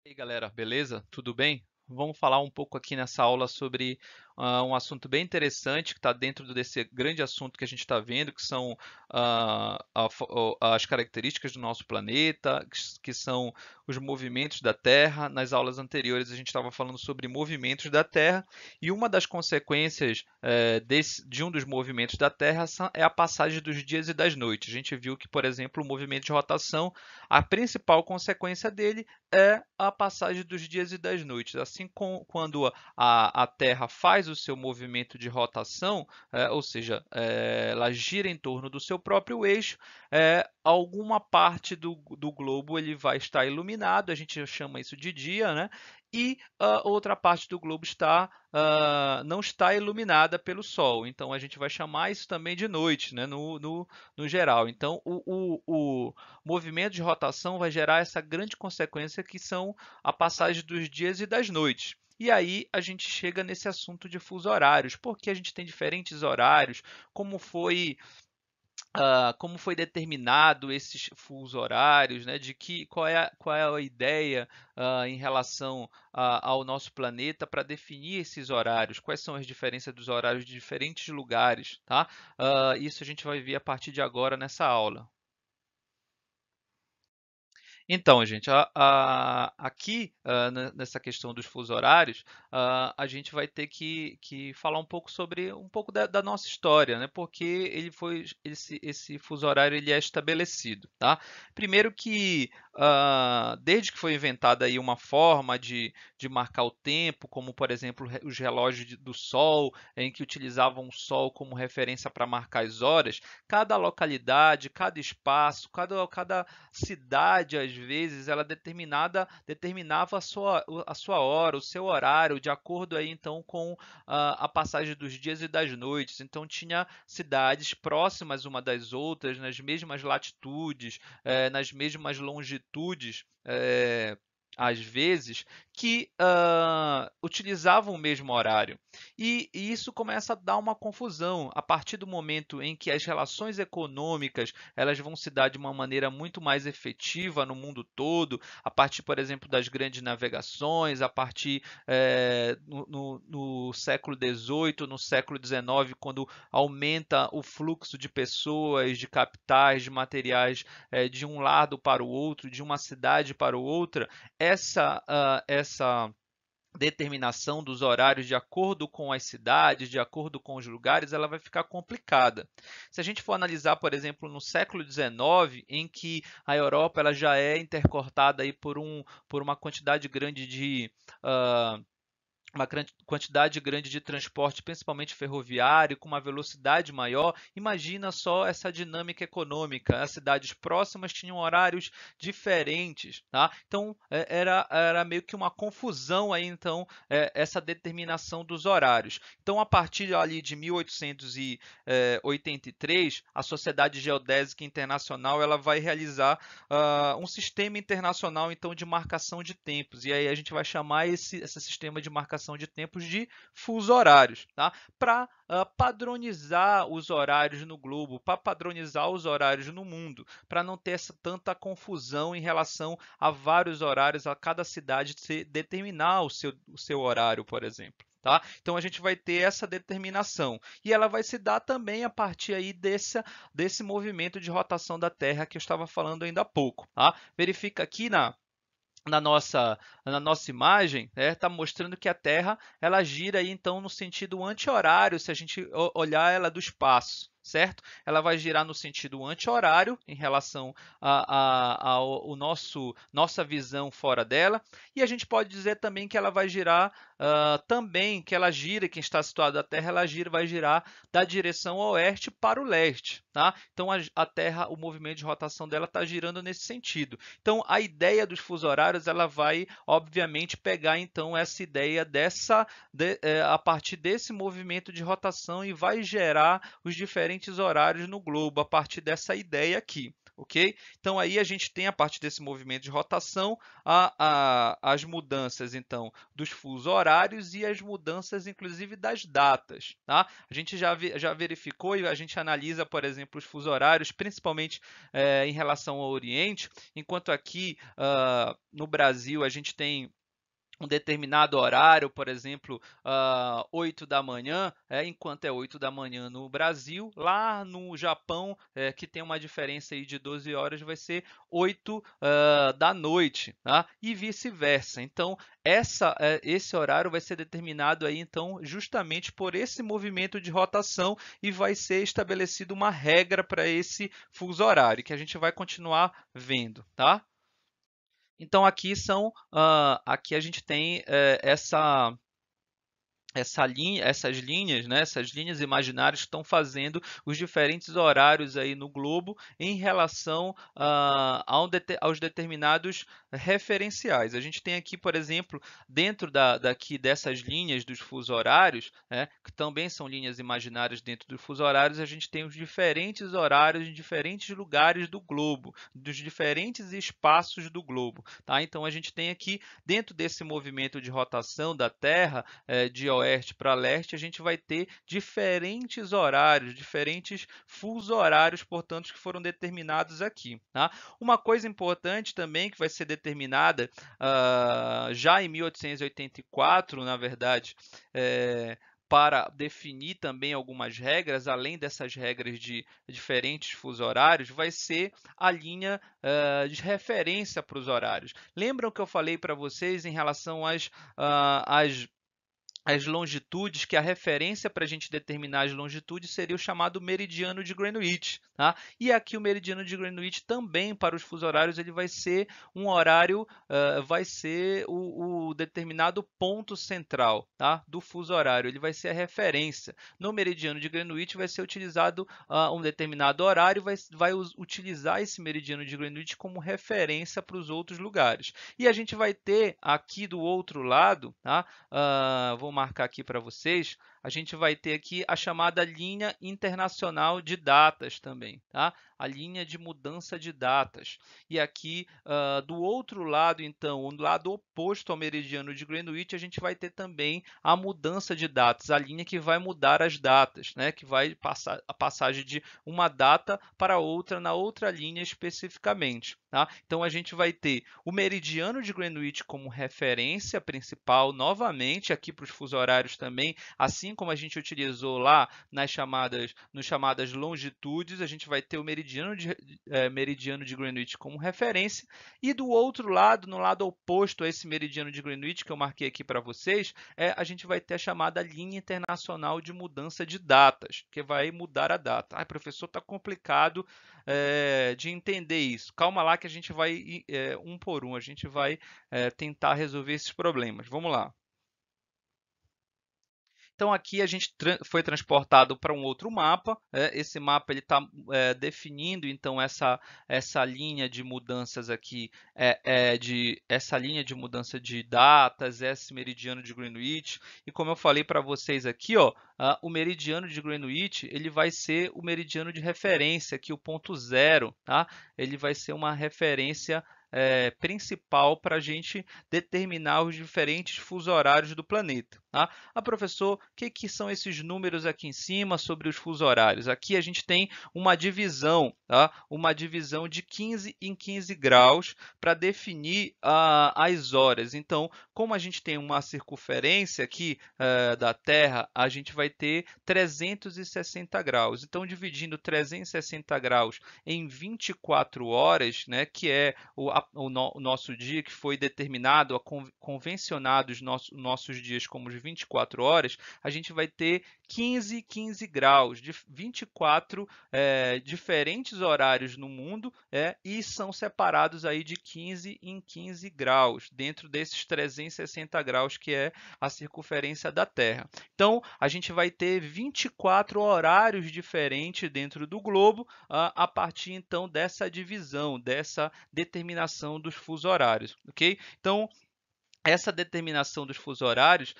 E aí, galera, beleza? Tudo bem? Vamos falar um pouco aqui nessa aula sobre um assunto bem interessante que está dentro desse grande assunto que a gente está vendo, que são as características do nosso planeta, que são os movimentos da Terra. Nas aulas anteriores a gente estava falando sobre movimentos da Terra e uma das consequências de um dos movimentos da Terra é a passagem dos dias e das noites. A gente viu que, por exemplo, o movimento de rotação, a principal consequência dele é a passagem dos dias e das noites. Assim como quando a Terra faz o seu movimento de rotação, ou seja, ela gira em torno do seu próprio eixo, alguma parte do globo ele vai estar iluminado, a gente chama isso de dia, né? E a outra parte do globo não está iluminada pelo Sol. Então a gente vai chamar isso também de noite, né? No geral. Então o movimento de rotação vai gerar essa grande consequência que são a passagem dos dias e das noites. E aí a gente chega nesse assunto de fuso horários, porque a gente tem diferentes horários, como foi determinado esses fusos horários, né, de que qual é a ideia em relação ao nosso planeta para definir esses horários, quais são as diferenças dos horários de diferentes lugares, tá? Isso a gente vai ver a partir de agora nessa aula. Então, gente, aqui nessa questão dos fusos horários, a gente vai ter que falar um pouco sobre um pouco da nossa história, né? Porque esse fuso horário ele é estabelecido, tá? Primeiro que desde que foi inventada aí uma forma de marcar o tempo, como por exemplo os relógios do Sol, em que utilizavam o Sol como referência para marcar as horas, cada localidade, cada espaço, cada cidade, às vezes, ela determinava a sua hora, o seu horário, de acordo aí então com a passagem dos dias e das noites. Então tinha cidades próximas uma das outras, nas mesmas latitudes, nas mesmas longitudes. Às vezes, que utilizavam o mesmo horário. E isso começa a dar uma confusão a partir do momento em que as relações econômicas elas vão se dar de uma maneira muito mais efetiva no mundo todo, a partir, por exemplo, das grandes navegações, a partir no século XVIII, no século XIX, quando aumenta o fluxo de pessoas, de capitais, de materiais de um lado para o outro, de uma cidade para outra, essa determinação dos horários de acordo com as cidades, de acordo com os lugares, ela vai ficar complicada. Se a gente for analisar, por exemplo, no século XIX, em que a Europa ela já é intercortada aí por uma quantidade grande de uma quantidade grande de transporte, principalmente ferroviário, com uma velocidade maior. Imagina só essa dinâmica econômica. As cidades próximas tinham horários diferentes, tá? Então era meio que uma confusão aí, então, essa determinação dos horários. Então, a partir ali de 1883, a Sociedade Geodésica Internacional ela vai realizar um sistema internacional então de marcação de tempos. E aí a gente vai chamar esse sistema de marcação de tempos de fuso horários, tá? Para padronizar os horários no globo, para padronizar os horários no mundo, para não ter tanta confusão em relação a vários horários, a cada cidade determinar o seu horário, por exemplo. Tá? Então a gente vai ter essa determinação e ela vai se dar também a partir aí desse movimento de rotação da Terra que eu estava falando ainda há pouco. Tá? Verifica aqui na nossa imagem, está mostrando que a Terra ela gira aí, então no sentido anti-horário, se a gente olhar ela do espaço, certo? Ela vai girar no sentido anti-horário em relação ao nossa visão fora dela, e a gente pode dizer também que ela vai girar também, que ela gira, quem está situado na Terra, vai girar da direção oeste para o leste, tá? Então a Terra, o movimento de rotação dela está girando nesse sentido. Então, a ideia dos fusos horários ela vai, obviamente, pegar então essa ideia a partir desse movimento de rotação e vai gerar os diferentes horários no globo a partir dessa ideia aqui. ok? Então aí a gente tem a partir desse movimento de rotação as mudanças então dos fusos horários e as mudanças inclusive das datas, tá? A gente já verificou e a gente analisa, por exemplo, os fusos horários, principalmente em relação ao Oriente, enquanto aqui no Brasil a gente tem um determinado horário, por exemplo, 8 da manhã, enquanto é 8 da manhã no Brasil, lá no Japão, que tem uma diferença aí de 12 horas, vai ser 8 da noite, tá? E vice-versa. Então, esse horário vai ser determinado aí, então, justamente por esse movimento de rotação e vai ser estabelecida uma regra para esse fuso horário, que a gente vai continuar vendo, tá? Então aqui a gente tem essas linhas, né, essas linhas imaginárias que estão fazendo os diferentes horários aí no globo em relação aos determinados referenciais. A gente tem aqui, por exemplo, dentro daqui dessas linhas dos fusos horários, né, que também são linhas imaginárias dentro dos fusos horários, a gente tem os diferentes horários em diferentes lugares do globo, dos diferentes espaços do globo, tá? Então a gente tem aqui dentro desse movimento de rotação da Terra de oeste para leste, a gente vai ter diferentes horários, diferentes fusos horários, portanto, que foram determinados aqui, tá? Uma coisa importante também que vai ser determinada já em 1884, na verdade, para definir também algumas regras, além dessas regras de diferentes fusos horários, vai ser a linha de referência para os horários. Lembram que eu falei para vocês em relação as longitudes, que a referência para a gente determinar as longitudes seria o chamado meridiano de Greenwich, tá? E aqui o meridiano de Greenwich também para os fusos horários ele vai ser um horário, vai ser o determinado ponto central, tá? Do fuso horário, ele vai ser a referência. No meridiano de Greenwich vai ser utilizado um determinado horário, vai utilizar esse meridiano de Greenwich como referência para os outros lugares. E a gente vai ter aqui do outro lado, tá? Vou marcar aqui para vocês, a gente vai ter aqui a chamada linha internacional de datas também, tá? A linha de mudança de datas. E aqui, do outro lado, então, o lado oposto ao meridiano de Greenwich, a gente vai ter também a mudança de datas, a linha que vai mudar as datas, né? Que vai passar a passagem de uma data para outra na outra linha especificamente, tá? Então, a gente vai ter o meridiano de Greenwich como referência principal, novamente, aqui para os fusos horários também, assim como a gente utilizou lá nos chamadas longitudes, a gente vai ter o meridiano de Greenwich como referência, e do outro lado, no lado oposto a esse meridiano de Greenwich, que eu marquei aqui para vocês, a gente vai ter a chamada linha internacional de mudança de datas, que vai mudar a data. Ah, professor, está complicado de entender isso. Calma lá que a gente vai um por um, a gente vai tentar resolver esses problemas. Vamos lá. Então aqui a gente foi transportado para um outro mapa. Esse mapa ele está definindo então essa linha de mudanças aqui, essa linha de mudança de datas, esse meridiano de Greenwich. E como eu falei para vocês aqui, ó, o meridiano de Greenwich ele vai ser o meridiano de referência, aqui o ponto zero, tá? Ele vai ser uma referência principal para a gente determinar os diferentes fusos horários do planeta. Tá? Professor, o que são esses números aqui em cima sobre os fusos horários? Aqui a gente tem uma divisão, tá? Uma divisão de 15 em 15 graus para definir as horas. Então, como a gente tem uma circunferência aqui da Terra, a gente vai ter 360 graus. Então, dividindo 360 graus em 24 horas, né, que é o nosso dia, que foi determinado, convencionado os nossos dias como de 24 horas, a gente vai ter 15 graus, de 24 diferentes horários no mundo e são separados aí de 15 em 15 graus, dentro desses 360 graus que é a circunferência da Terra. Então, a gente vai ter 24 horários diferentes dentro do globo a partir, então, dessa divisão, dessa determinação dos fusos horários, ok? Então, essa determinação dos fusos horários,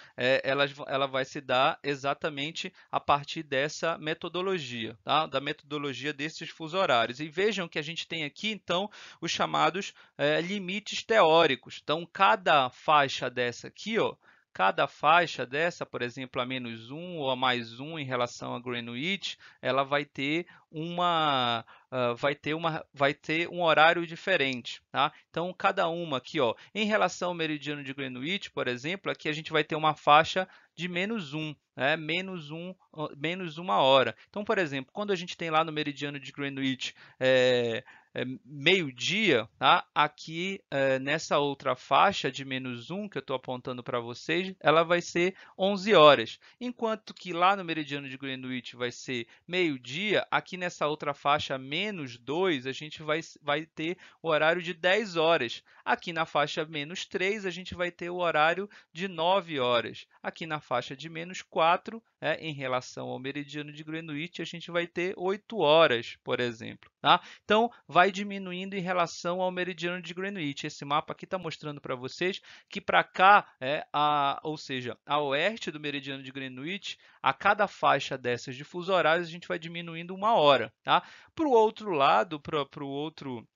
ela vai se dar exatamente a partir dessa metodologia, tá? Da metodologia desses fusos horários. E vejam que a gente tem aqui, então, os chamados limites teóricos. Então, cada faixa dessa aqui, ó, cada faixa dessa, por exemplo, a -1 ou a +1 em relação a Greenwich, ela vai ter vai ter um horário diferente, tá? Então, cada uma aqui, ó, em relação ao meridiano de Greenwich, por exemplo, aqui a gente vai ter uma faixa de -1, né? Menos uma hora. Então, por exemplo, quando a gente tem lá no meridiano de Greenwich meio-dia, tá? Aqui nessa outra faixa de -1 que eu estou apontando para vocês, ela vai ser 11 horas. Enquanto que lá no meridiano de Greenwich vai ser meio-dia, aqui nessa outra faixa -2, a gente vai ter o horário de 10 horas. Aqui na faixa -3, a gente vai ter o horário de 9 horas. Aqui na faixa de -4, em relação ao meridiano de Greenwich, a gente vai ter 8 horas, por exemplo. Tá? Então, vai diminuindo em relação ao meridiano de Greenwich. Esse mapa aqui está mostrando para vocês que para cá, ou seja, a oeste do meridiano de Greenwich, a cada faixa dessas de fuso horários, a gente vai diminuindo uma hora. Tá? Para o outro lado, para o outro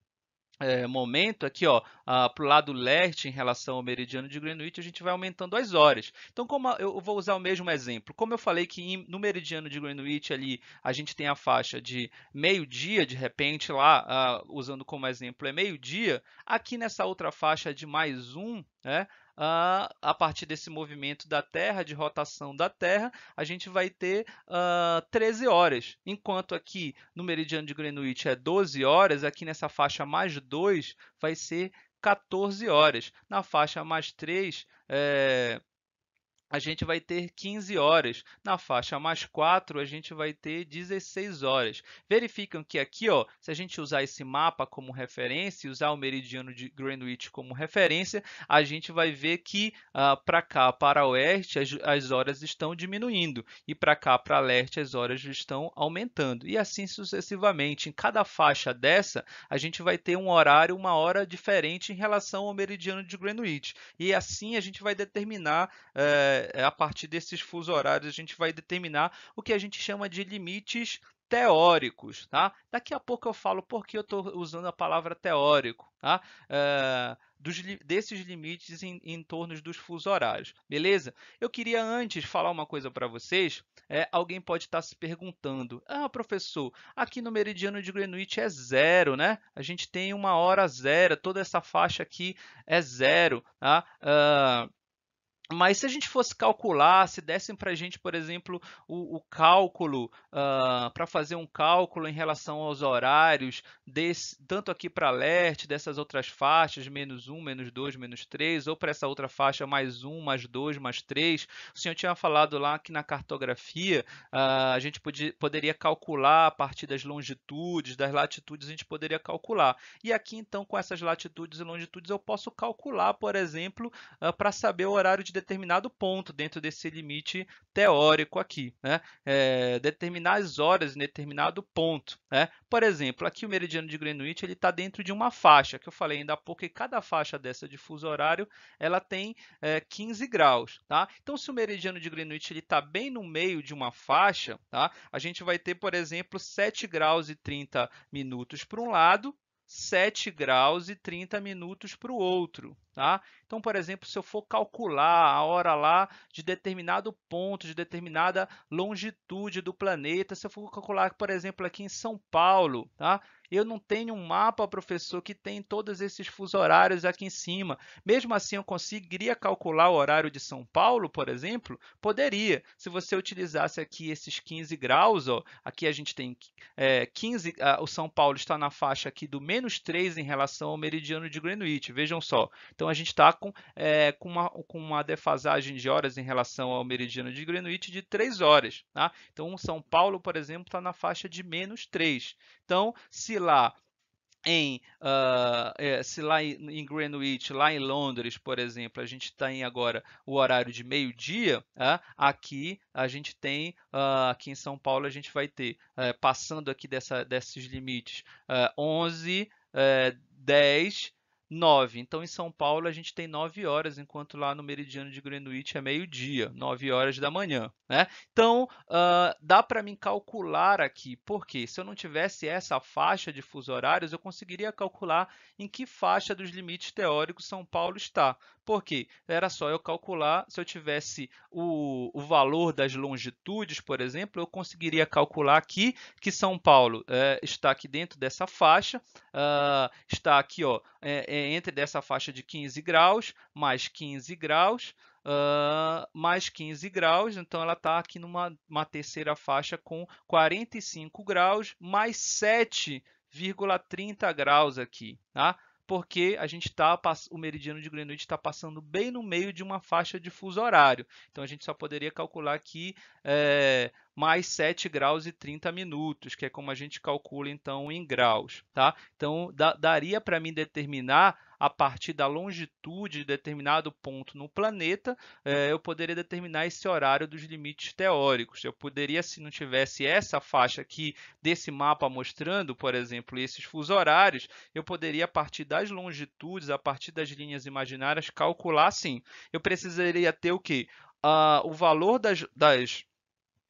momento aqui, ó, para o lado leste, em relação ao meridiano de Greenwich, a gente vai aumentando as horas. Então, como eu vou usar o mesmo exemplo, como eu falei que no meridiano de Greenwich ali a gente tem a faixa de meio-dia, de repente lá, usando como exemplo é meio-dia, aqui nessa outra faixa de +1, né? A partir desse movimento da Terra, de rotação da Terra, a gente vai ter 13 horas. Enquanto aqui no meridiano de Greenwich é 12 horas, aqui nessa faixa +2 vai ser 14 horas. Na faixa +3, a gente vai ter 15 horas. Na faixa +4, a gente vai ter 16 horas. Verificam que aqui, ó, se a gente usar esse mapa como referência e usar o meridiano de Greenwich como referência, a gente vai ver que para cá, para oeste, as horas estão diminuindo e para cá, para leste, as horas estão aumentando. E assim sucessivamente. Em cada faixa dessa, a gente vai ter um horário, uma hora diferente em relação ao meridiano de Greenwich. E assim a gente vai determinar a partir desses fusos horários, a gente vai determinar o que a gente chama de limites teóricos, tá? Daqui a pouco eu falo por que eu estou usando a palavra teórico, tá? Desses limites em torno dos fusos horários, beleza? Eu queria antes falar uma coisa para vocês. Alguém pode estar se perguntando: professor, aqui no meridiano de Greenwich é zero, né? A gente tem uma hora zero, toda essa faixa aqui é zero, tá? Mas se a gente fosse calcular, se dessem para a gente, por exemplo, o cálculo, para fazer um cálculo em relação aos horários, tanto aqui para leste, dessas outras faixas, -1, -2, -3, ou para essa outra faixa, +1, +2, +3, o senhor tinha falado lá que na cartografia a gente poderia calcular a partir das longitudes, das latitudes, a gente poderia calcular. E aqui, então, com essas latitudes e longitudes, eu posso calcular, por exemplo, para saber o horário de determinado ponto dentro desse limite teórico aqui, né? Determinar as horas em determinado ponto, né? Por exemplo, aqui o meridiano de Greenwich ele está dentro de uma faixa, que eu falei ainda há pouco, e cada faixa dessa de fuso horário ela tem 15 graus, tá? Então, se o meridiano de Greenwich ele está bem no meio de uma faixa, tá? A gente vai ter, por exemplo, 7 graus e 30 minutos para um lado, 7 graus e 30 minutos para o outro, tá? Então, por exemplo, se eu for calcular a hora lá de determinado ponto, de determinada longitude do planeta, se eu for calcular, por exemplo, aqui em São Paulo, tá? Eu não tenho um mapa, professor, que tem todos esses fusos horários aqui em cima. Mesmo assim, eu conseguiria calcular o horário de São Paulo, por exemplo? Poderia. Se você utilizasse aqui esses 15 graus, ó, aqui a gente tem 15, o São Paulo está na faixa aqui do -3 em relação ao meridiano de Greenwich. Vejam só. Então, a gente está com uma defasagem de horas em relação ao meridiano de Greenwich de 3 horas. Tá? Então, São Paulo, por exemplo, está na faixa de -3. Então, se lá em Greenwich, lá em Londres, por exemplo, a gente tem agora o horário de meio-dia, aqui a gente tem, aqui em São Paulo, a gente vai ter, passando aqui desses limites, 11, 10, 9. Então, em São Paulo, a gente tem 9 horas, enquanto lá no meridiano de Greenwich é meio-dia, 9 horas da manhã, né? Então, dá para mim calcular aqui, porque se eu não tivesse essa faixa de fuso horários, eu conseguiria calcular em que faixa dos limites teóricos São Paulo está. Por quê? Era só eu calcular, se eu tivesse o valor das longitudes, por exemplo, eu conseguiria calcular aqui que São Paulo está aqui dentro dessa faixa, está aqui, ó, entre dessa faixa de 15 graus, mais 15 graus, mais 15 graus, então ela está aqui numa terceira faixa com 45 graus, mais 7,30 graus aqui, tá? Porque a gente o meridiano de Greenwich está passando bem no meio de uma faixa de fuso horário. Então a gente só poderia calcular aqui mais 7 graus e 30 minutos, que é como a gente calcula então em graus, tá? Então daria para mim determinar a partir da longitude de determinado ponto no planeta, eu poderia determinar esse horário dos limites teóricos. Eu poderia, se não tivesse essa faixa aqui desse mapa mostrando, por exemplo, esses fusos horários, eu poderia, a partir das longitudes, a partir das linhas imaginárias, calcular sim. Eu precisaria ter o quê? O valor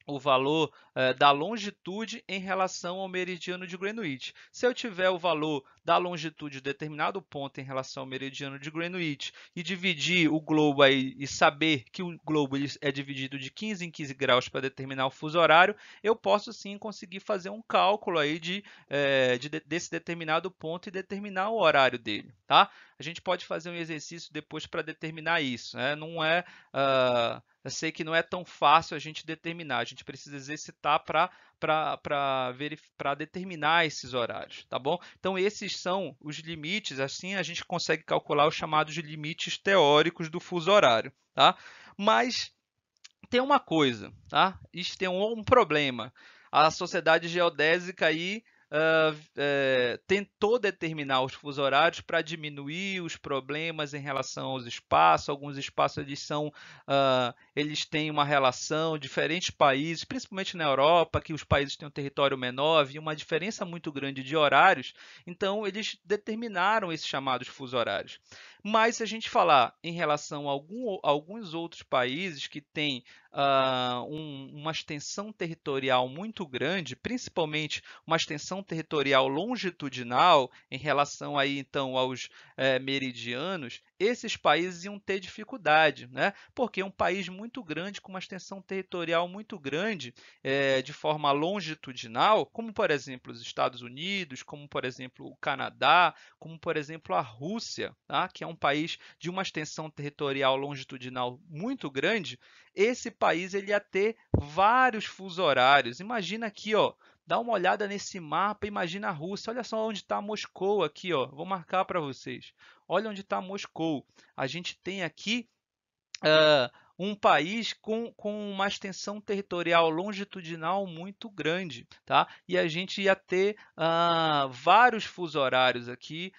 o valor da longitude em relação ao meridiano de Greenwich. Se eu tiver o valor da longitude de determinado ponto em relação ao meridiano de Greenwich e dividir o globo aí e saber que o globo é dividido de 15 em 15 graus para determinar o fuso horário, eu posso sim conseguir fazer um cálculo aí desse determinado ponto e determinar o horário dele, tá? A gente pode fazer um exercício depois para determinar isso, né? Não é eu sei que não é tão fácil a gente determinar, a gente precisa exercitar para determinar esses horários, tá bom? Então, esses são os limites, assim a gente consegue calcular os chamados limites teóricos do fuso horário, tá? Mas tem uma coisa, tá? Isso tem um problema. A sociedade geodésica aí tentou determinar os fusos horários para diminuir os problemas em relação aos espaços. Alguns espaços eles têm uma relação, diferentes países, principalmente na Europa, que os países têm um território menor, havia uma diferença muito grande de horários, então eles determinaram esses chamados fusos horários. Mas se a gente falar em relação a alguns outros países que têm uma extensão territorial muito grande, principalmente uma extensão territorial longitudinal em relação aí então aos meridianos, esses países iam ter dificuldade, né? Porque um país muito grande, com uma extensão territorial muito grande, de forma longitudinal, como por exemplo os Estados Unidos, como por exemplo o Canadá, como por exemplo a Rússia, tá? Que é um país de uma extensão territorial longitudinal muito grande, esse país ele ia ter vários fusos horários. Imagina aqui, ó, dá uma olhada nesse mapa, imagina a Rússia. Olha só onde está Moscou aqui, ó. Vou marcar para vocês. Olha onde está Moscou. A gente tem aqui um país com uma extensão territorial longitudinal muito grande, tá? E a gente ia ter vários fusos horários aqui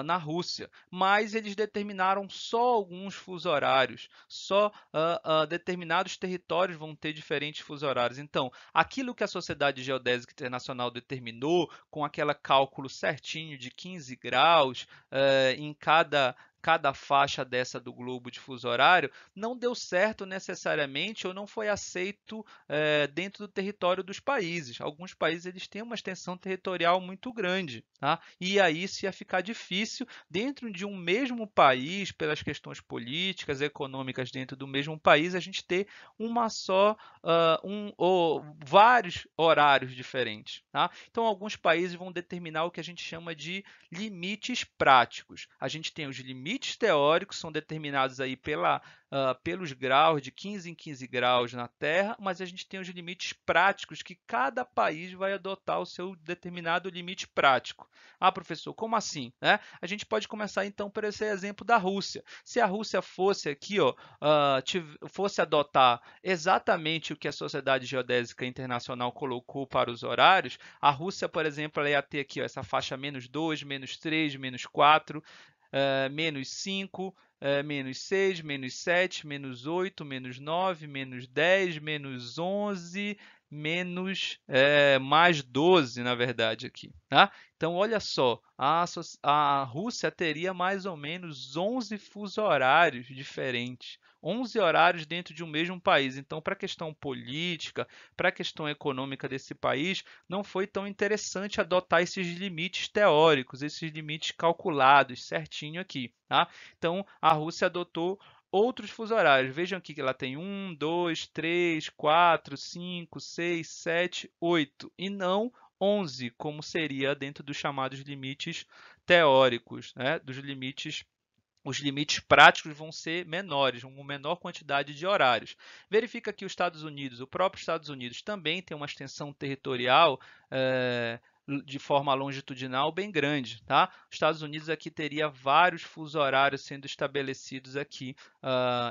na Rússia, mas eles determinaram só alguns fusos horários, só determinados territórios vão ter diferentes fusos horários. Então, aquilo que a Sociedade Geodésica Internacional determinou, com aquele cálculo certinho de 15 graus em cada faixa dessa do globo de fuso horário, não deu certo necessariamente ou não foi aceito dentro do território dos países. Alguns países eles têm uma extensão territorial muito grande, tá? E aí isso ia ficar difícil dentro de um mesmo país, pelas questões políticas, econômicas dentro do mesmo país, a gente ter uma só, ou vários horários diferentes, tá? Então, alguns países vão determinar o que a gente chama de limites práticos. A gente tem os limites teóricos, são determinados aí pelos graus, de 15 em 15 graus na Terra, mas a gente tem os limites práticos, que cada país vai adotar o seu determinado limite prático. Ah, professor, como assim? Né? A gente pode começar então por esse exemplo da Rússia. Se a Rússia fosse aqui, ó, fosse adotar exatamente o que a Sociedade Geodésica Internacional colocou para os horários, a Rússia, por exemplo, ela ia ter aqui ó, essa faixa -2, -3, -4, -5, -6, -7, -8, -9, -10, -11, menos mais 12, na verdade, aqui, tá? Então, olha só, a Rússia teria mais ou menos 11 fuso horários diferentes. 11 horários dentro de um mesmo país. Então, para a questão política, para a questão econômica desse país, não foi tão interessante adotar esses limites teóricos, esses limites calculados certinho aqui, tá? Então, a Rússia adotou outros fuso horários. Vejam aqui que ela tem 1, 2, 3, 4, 5, 6, 7, 8 e não 11, como seria dentro dos chamados limites teóricos, né? Os limites práticos vão ser menores, uma menor quantidade de horários. Verifica que os Estados Unidos, o próprio Estados Unidos, também tem uma extensão territorial de forma longitudinal bem grande, tá? Os Estados Unidos aqui teria vários fuso horários sendo estabelecidos aqui,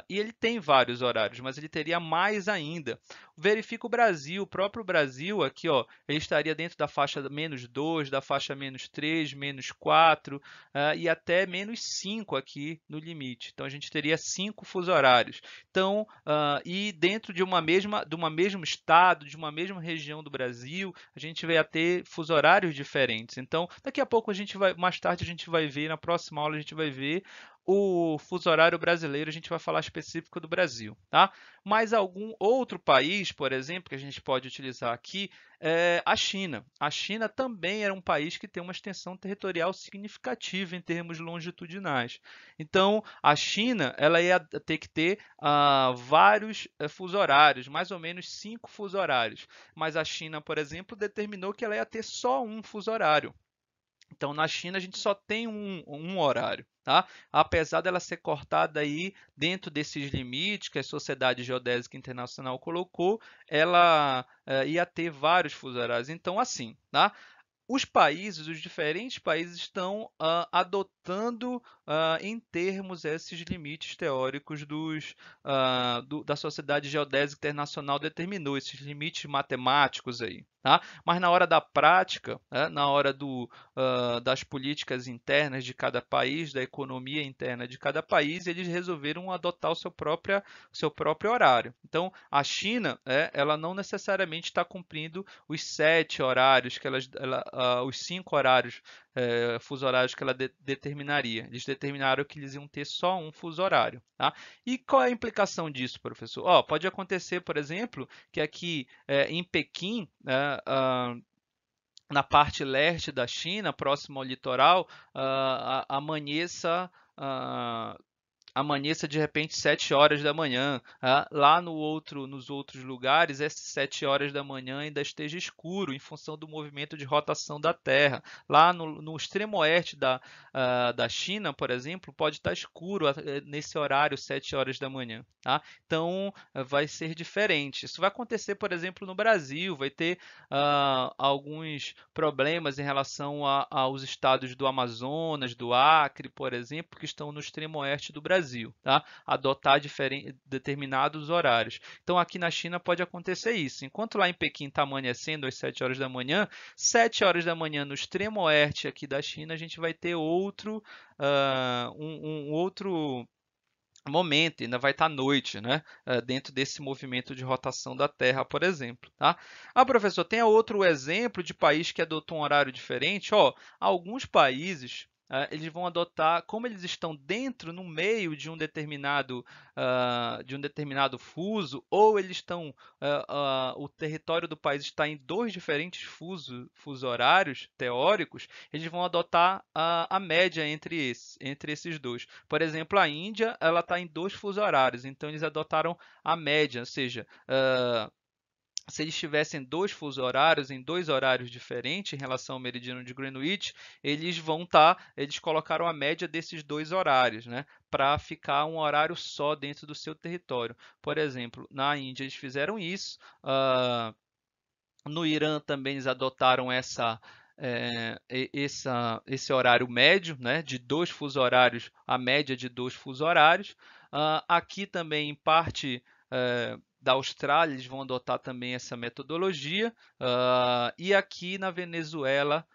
e ele tem vários horários, mas ele teria mais ainda. Verifica o Brasil, o próprio Brasil aqui, ó, ele estaria dentro da faixa -2, da faixa -3, -4, e até -5 aqui no limite. Então, a gente teria 5 fuso horários. Então, e dentro de um mesmo estado, de uma mesma região do Brasil, a gente vai ter fuso horários diferentes. Então, daqui a pouco mais tarde a gente vai ver, na próxima aula a gente vai ver o fuso horário brasileiro, a gente vai falar específico do Brasil, tá? Mas algum outro país, por exemplo, que a gente pode utilizar aqui, é a China. A China também era um país que tem uma extensão territorial significativa em termos longitudinais. Então, a China ela ia ter que ter vários fuso horários, mais ou menos 5 fuso horários. Mas a China, por exemplo, determinou que ela ia ter só um fuso horário. Então, na China, a gente só tem um horário, tá? Apesar dela ser cortada aí dentro desses limites que a Sociedade Geodésica Internacional colocou, ela ia ter vários fuso horários. Então, assim, tá? Os diferentes países estão adotando em termos esses limites teóricos da Sociedade Geodésica Internacional determinou, esses limites matemáticos aí. Tá? Mas na hora da prática, né, na hora das políticas internas de cada país, da economia interna de cada país, eles resolveram adotar o seu próprio horário. Então, a China, ela não necessariamente está cumprindo os 7 horários os 5 horários, fuso horários que ela determinaria. Eles determinaram que eles iam ter só um fuso horário. Tá? E qual é a implicação disso, professor? Pode acontecer, por exemplo, que aqui em Pequim, né, na parte leste da China, próximo ao litoral, amanheça de repente 7 horas da manhã. Lá nos outros lugares, essas 7 horas da manhã ainda esteja escuro em função do movimento de rotação da Terra. Lá no extremo oeste da China, por exemplo, pode estar escuro nesse horário, 7 horas da manhã. Tá? Então, vai ser diferente. Isso vai acontecer, por exemplo, no Brasil, vai ter alguns problemas em relação aos estados do Amazonas, do Acre, por exemplo, que estão no extremo oeste do Brasil. Tá? Adotar determinados horários. Então, aqui na China pode acontecer isso. Enquanto lá em Pequim está amanhecendo às 7 horas da manhã, 7 horas da manhã no extremo oeste aqui da China, a gente vai ter outro momento, ainda vai estar noite, né? Dentro desse movimento de rotação da Terra, por exemplo. Tá? Professor, tem outro exemplo de país que adotou um horário diferente? Alguns países eles vão adotar, como eles estão no meio de um determinado fuso, ou eles estão, o território do país está em dois diferentes fuso horários teóricos, eles vão adotar a média entre esses dois. Por exemplo, a Índia ela está em 2 fuso horários, então eles adotaram a média, ou seja, se eles tivessem 2 fuso horários em 2 horários diferentes em relação ao meridiano de Greenwich, eles colocaram a média desses 2 horários, né, para ficar um horário só dentro do seu território. Por exemplo, na Índia eles fizeram isso, no Irã também eles adotaram esse horário médio, né, de 2 fuso horários, a média de 2 fuso horários. Aqui também, em parte da Austrália, eles vão adotar também essa metodologia. E aqui na Venezuela,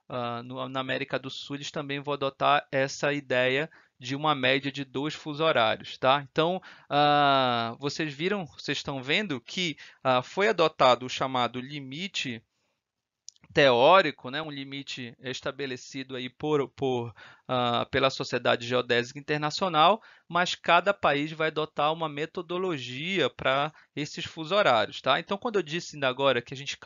na América do Sul, eles também vão adotar essa ideia de uma média de 2 fuso horários, tá? Então, vocês estão vendo que foi adotado o chamado limite teórico, né, um limite estabelecido aí pela Sociedade Geodésica Internacional, mas cada país vai adotar uma metodologia para esses fusos horários, tá? Então, quando eu disse ainda agora que a gente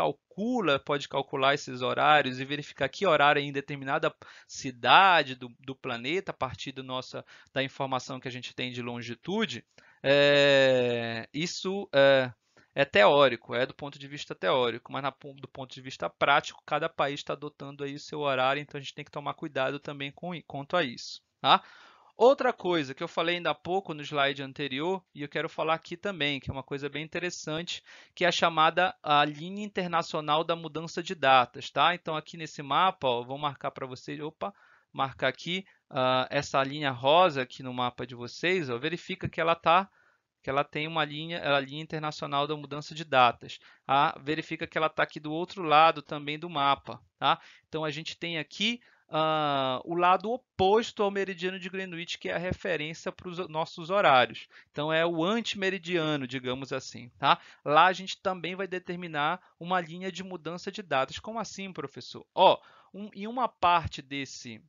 pode calcular esses horários e verificar que horário é em determinada cidade do planeta, a partir da informação que a gente tem de longitude, isso é teórico, é do ponto de vista teórico, mas do ponto de vista prático, cada país está adotando aí o seu horário, então a gente tem que tomar cuidado também quanto a isso, tá? Outra coisa que eu falei ainda há pouco no slide anterior, e eu quero falar aqui também, que é uma coisa bem interessante, que é a chamada linha internacional da mudança de datas, tá? Então aqui nesse mapa, ó, vou marcar para vocês, marcar aqui essa linha rosa aqui no mapa de vocês, ó, verifica que ela tem uma linha, a linha internacional da mudança de datas. Verifica que ela está aqui do outro lado também do mapa. Tá? Então, a gente tem aqui o lado oposto ao meridiano de Greenwich, que é a referência para os nossos horários. Então, é o antimeridiano, digamos assim. Tá? Lá a gente também vai determinar uma linha de mudança de datas. Como assim, professor? Em uma parte desse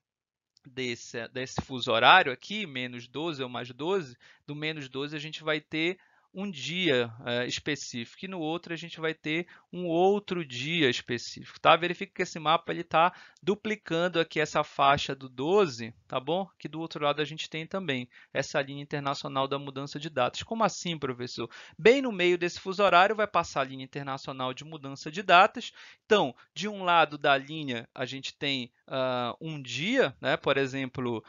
fuso horário aqui, menos 12 ou mais 12, do menos 12 a gente vai ter um dia específico e no outro a gente vai ter um outro dia específico, tá? Verifica que esse mapa ele está duplicando aqui essa faixa do 12, tá bom? Que do outro lado a gente tem também essa linha internacional da mudança de datas. Como assim, professor? Bem no meio desse fuso horário vai passar a linha internacional de mudança de datas. Então, de um lado da linha a gente tem um dia, né? Por exemplo,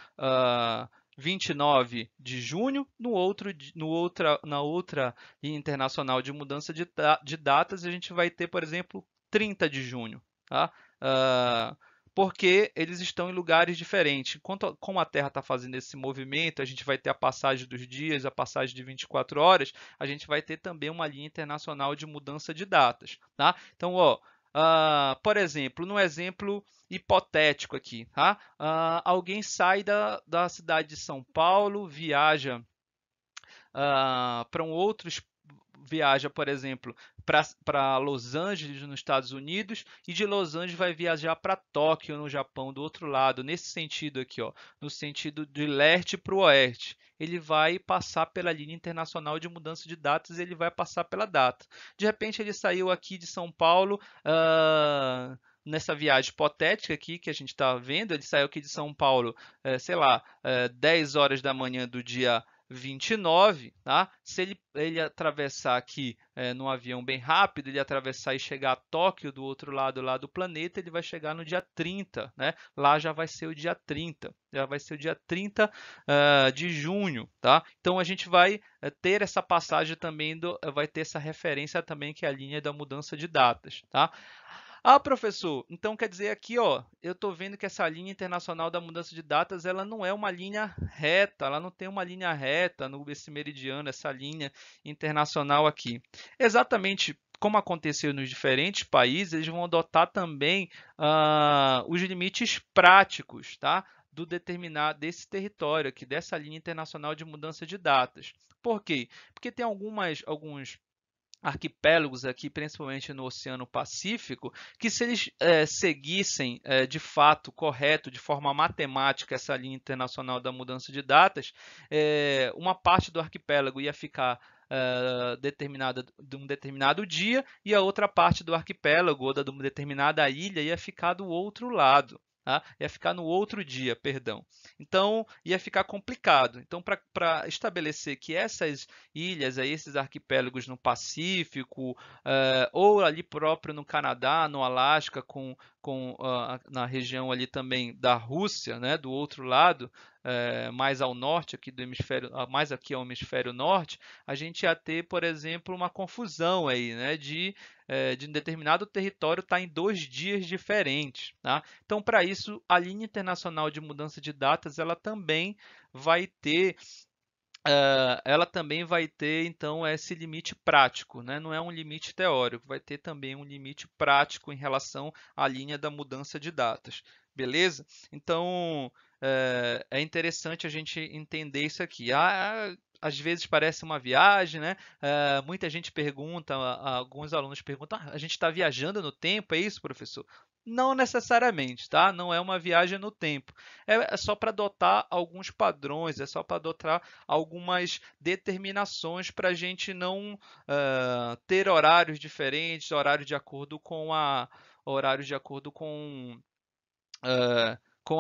29 de junho, na outra linha internacional de mudança de datas, a gente vai ter, por exemplo, 30 de junho. Tá? Porque eles estão em lugares diferentes. Como a Terra está fazendo esse movimento, a gente vai ter a passagem dos dias, a passagem de 24 horas, a gente vai ter também uma linha internacional de mudança de datas. Tá? Então, por exemplo, no exemplo hipotético aqui, tá? Alguém sai da cidade de São Paulo, viaja para viaja, por exemplo, para Los Angeles, nos Estados Unidos, e de Los Angeles vai viajar para Tóquio, no Japão, do outro lado, nesse sentido aqui, ó, no sentido de leste para o oeste. Ele vai passar pela linha internacional de mudança de datas e ele vai passar pela data. De repente, ele saiu aqui de São Paulo, nessa viagem hipotética aqui que a gente está vendo, ele saiu aqui de São Paulo, sei lá, 10 horas da manhã do dia 29, tá? Se ele atravessar aqui num avião bem rápido, ele atravessar e chegar a Tóquio do outro lado lá do planeta, ele vai chegar no dia 30, né? Lá já vai ser o dia 30, já vai ser o dia 30 de junho, tá? Então a gente vai ter essa passagem também, vai ter essa referência também que é a linha da mudança de datas, tá? Professor, então quer dizer aqui, ó, eu estou vendo que essa linha internacional da mudança de datas, ela não é uma linha reta, ela não tem uma linha reta esse meridiano, essa linha internacional aqui. Exatamente como aconteceu nos diferentes países, eles vão adotar também os limites práticos, tá? Desse território aqui, dessa linha internacional de mudança de datas. Por quê? Porque tem alguns arquipélagos aqui, principalmente no Oceano Pacífico, que se eles seguissem de fato correto, de forma matemática, essa linha internacional da mudança de datas, uma parte do arquipélago ia ficar determinada de um determinado dia e a outra parte do arquipélago ou de uma determinada ilha ia ficar do outro lado. Tá? Ia ficar no outro dia, perdão. Então, ia ficar complicado. Então, para estabelecer que essas ilhas, esses arquipélagos no Pacífico, ou ali próprio no Canadá, no Alasca, na região ali também da Rússia, né, do outro lado, mais ao norte, mais aqui ao hemisfério norte, a gente ia ter, por exemplo, uma confusão aí, né, de um determinado território estar em 2 dias diferentes. Tá? Então, para isso, a linha internacional de mudança de datas, ela também vai ter então esse limite prático, né? Não é um limite teórico, vai ter também um limite prático em relação à linha da mudança de datas, beleza? Então é interessante a gente entender isso aqui. Às vezes parece uma viagem, né? Muita gente pergunta, alguns alunos perguntam: a gente está viajando no tempo, é isso, professor? Não necessariamente, tá? Não é uma viagem no tempo. É só para adotar alguns padrões, é só para adotar algumas determinações para a gente não ter horários diferentes, horários de acordo com a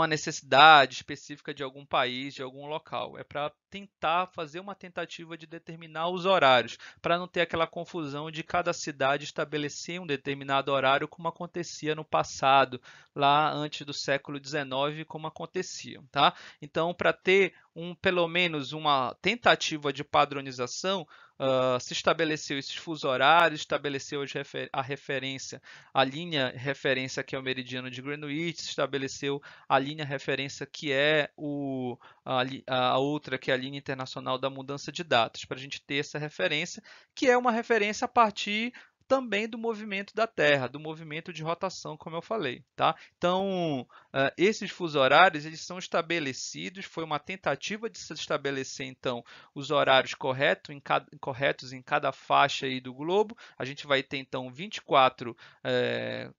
necessidade específica de algum país, de algum local. É para tentar fazer uma tentativa de determinar os horários, para não ter aquela confusão de cada cidade estabelecer um determinado horário, como acontecia no passado, lá antes do século XIX, como acontecia, tá? Então, para ter pelo menos uma tentativa de padronização, se estabeleceu esses fusos horários, estabeleceu a referência, a linha referência que é o meridiano de Greenwich, se estabeleceu a linha referência que é a outra, que é a linha internacional da mudança de datas, para a gente ter essa referência, que é uma referência a partir também do movimento da Terra, do movimento de rotação, como eu falei, tá? Então, esses fusos horários, eles são estabelecidos, foi uma tentativa de se estabelecer, então, os horários corretos em cada faixa aí do globo. A gente vai ter, então, 24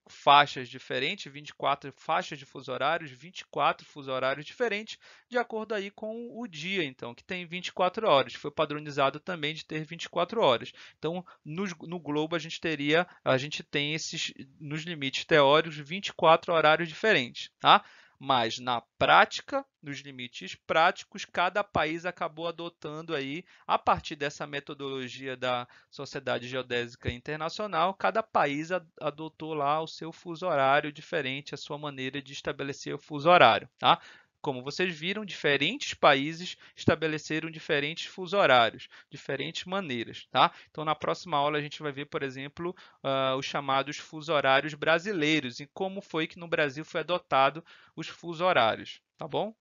faixas diferentes, 24 faixas de fuso horários, 24 fuso horários diferentes, de acordo aí com o dia, então, que tem 24 horas. Foi padronizado também de ter 24 horas. Então, no globo, a gente tem esses, nos limites teóricos, 24 horários diferentes, tá? Mas na prática, nos limites práticos, cada país acabou adotando aí, a partir dessa metodologia da Sociedade Geodésica Internacional, cada país adotou lá o seu fuso horário diferente, a sua maneira de estabelecer o fuso horário, tá? Como vocês viram, diferentes países estabeleceram diferentes fusos horários, diferentes maneiras, tá? Então, na próxima aula, a gente vai ver, por exemplo, os chamados fusos horários brasileiros e como foi que no Brasil foi adotado os fusos horários, tá bom?